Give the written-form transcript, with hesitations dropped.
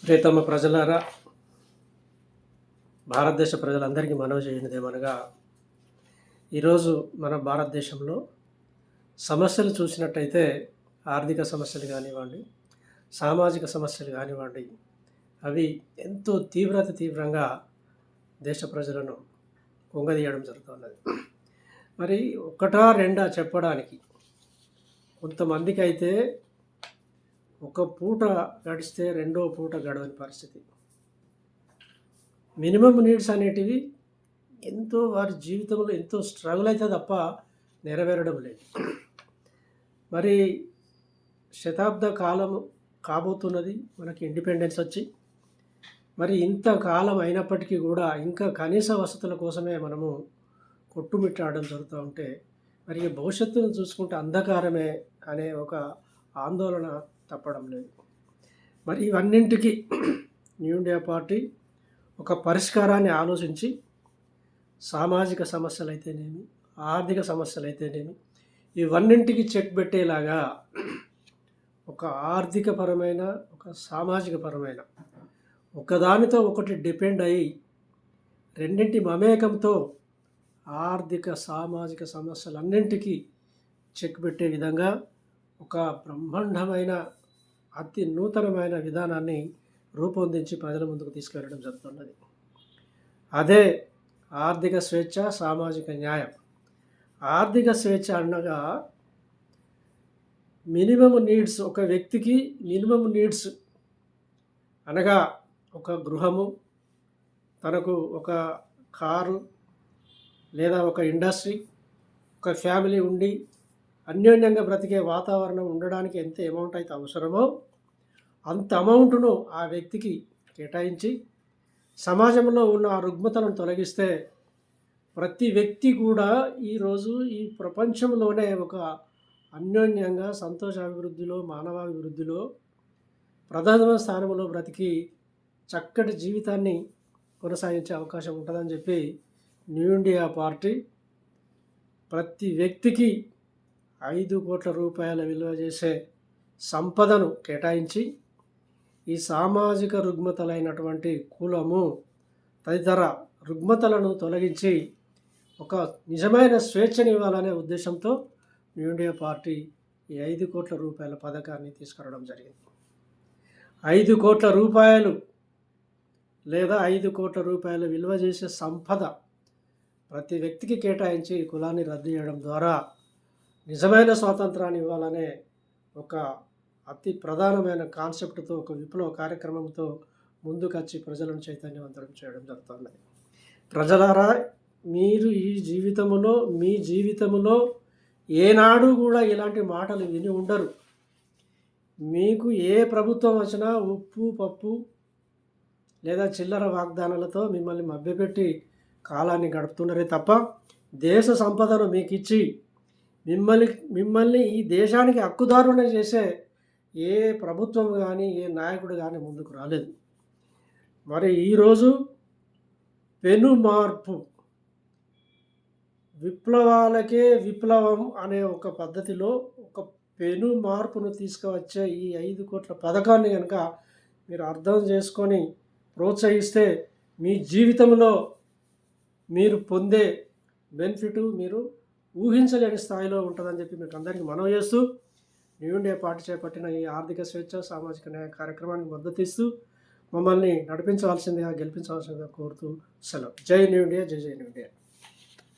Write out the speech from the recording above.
ప్రియతమ ప్రజలారా, భారతదేశ ప్రజలందరికీ మనవి చేయనిదేమనగా, ఈరోజు మన భారతదేశంలో సమస్యలు చూసినట్టయితే ఆర్థిక సమస్యలు కానివ్వండి, సామాజిక సమస్యలు కానివ్వండి, అవి ఎంతో తీవ్రంగా దేశ ప్రజలను కుంగదీయడం జరుగుతున్నది. మరి ఒకటా రెండా చెప్పడానికి, కొంతమందికి అయితే ఒక పూట గడిస్తే రెండో పూట గడవని పరిస్థితి. మినిమం నీడ్స్ అనేటివి ఎంతో వారి జీవితంలో ఎంతో స్ట్రగుల్ అయితే తప్ప నెరవేరడం లేదు. మరి శతాబ్ద కాలం కాబోతున్నది మనకి ఇండిపెండెన్స్ వచ్చి. మరి ఇంతకాలం అయినప్పటికీ కూడా ఇంకా కనీస వసతుల కోసమే మనము కొట్టుమిట్టాడడం జరుగుతూ ఉంటే, మరి భవిష్యత్తును చూసుకుంటే అంధకారమే అనే ఒక ఆందోళన తప్పడం లేదు. మరి ఇవన్నింటికి న్యూ ఇండియా పార్టీ ఒక పరిష్కారాన్ని ఆలోచించి, సామాజిక సమస్యలు అయితేనేమి, ఆర్థిక సమస్యలు అయితేనేమి, ఇవన్నింటికి చెక్ పెట్టేలాగా ఒక ఆర్థికపరమైన, ఒక సామాజిక పరమైన, ఒకదానితో ఒకటి డిపెండ్ అయ్యి రెండింటి మమేకంతో ఆర్థిక సామాజిక సమస్యలన్నింటికీ చెక్ పెట్టే విధంగా ఒక బ్రహ్మాండమైన అతి నూతనమైన విధానాన్ని రూపొందించి ప్రజల ముందుకు తీసుకెళ్ళడం జరుగుతున్నది. అదే ఆర్థిక స్వేచ్ఛ, సామాజిక న్యాయం. ఆర్థిక స్వేచ్ఛ అనగా మినిమం నీడ్స్, ఒక వ్యక్తికి మినిమం నీడ్స్ అనగా ఒక గృహము, తనకు ఒక కారు లేదా ఒక ఇండస్ట్రీ, ఒక ఫ్యామిలీ ఉండి అన్యోన్యంగా బ్రతికే వాతావరణం ఉండడానికి ఎంత అమౌంట్ అయితే అవసరమో అంత అమౌంట్ను ఆ వ్యక్తికి కేటాయించి సమాజంలో ఉన్న ఆ రుగ్మతలను తొలగిస్తే ప్రతి వ్యక్తి కూడా ఈరోజు ఈ ప్రపంచంలోనే ఒక అన్యోన్యంగా సంతోషాభివృద్ధిలో, మానవాభివృద్ధిలో ప్రధాన స్థానంలో బ్రతికి చక్కటి జీవితాన్ని కొనసాగించే అవకాశం ఉంటుందని చెప్పి న్యూ ఇండియా పార్టీ ప్రతి వ్యక్తికి 5 కోట్ల రూపాయల విలువ చేసే సంపదను కేటాయించి ఈ సామాజిక రుగ్మతలైనటువంటి కులము తదితర రుగ్మతలను తొలగించి ఒక నిజమైన స్వేచ్ఛని ఇవ్వాలనే ఉద్దేశంతో న్యూ ఇండియా పార్టీ ఈ 5 కోట్ల రూపాయల పథకాన్ని తీసుకురావడం జరిగింది. 5 కోట్ల రూపాయలు లేదా 5 కోట్ల రూపాయల విలువ చేసే సంపద ప్రతి వ్యక్తికి కేటాయించి కులాన్ని రద్దు చేయడం ద్వారా నిజమైన స్వాతంత్రాన్ని ఇవ్వాలనే ఒక అతి ప్రధానమైన కాన్సెప్ట్తో, ఒక విప్లవ కార్యక్రమంతో ముందుకొచ్చి ప్రజలను చైతన్యవంతం చేయడం జరుగుతుంది. ప్రజలారా, మీరు మీ జీవితంలో ఏనాడు కూడా ఇలాంటి మాటలు విని ఉండరు. మీకు ఏ ప్రభుత్వం వచ్చినా ఉప్పు పప్పు లేదా చిల్లర వాగ్దానాలతో మిమ్మల్ని మభ్యపెట్టి కాలాన్ని గడుపుతున్నారే తప్ప దేశ సంపదను మీకు ఇచ్చి మిమ్మల్ని ఈ దేశానికి హక్కుదారుని చేసే ఏ ప్రభుత్వం కానీ, ఏ నాయకుడు కానీ ముందుకు రాలేదు. మరి ఈరోజు పెను మార్పు, విప్లవాలకే విప్లవం అనే ఒక పద్ధతిలో ఒక పెను మార్పును తీసుకువచ్చే ఈ 5 కోట్ల పథకాన్ని కనుక మీరు అర్థం చేసుకొని ప్రోత్సహిస్తే మీ జీవితంలో మీరు పొందే బెనిఫిట్ మీరు ఊహించలేని స్థాయిలో ఉంటుందని చెప్పి మీకు అందరికీ మనవి చేస్తూ, న్యూ ఇండియా పార్టీ చేపట్టిన ఈ ఆర్థిక స్వేచ్ఛ, సామాజిక న్యాయ కార్యక్రమానికి మద్దతు ఇస్తూ మమ్మల్ని నడిపించవలసిందిగా, గెలిపించవలసిందిగా కోరుతూ సెలవు. జై న్యూ ఇండియా, జై న్యూ ఇండియా.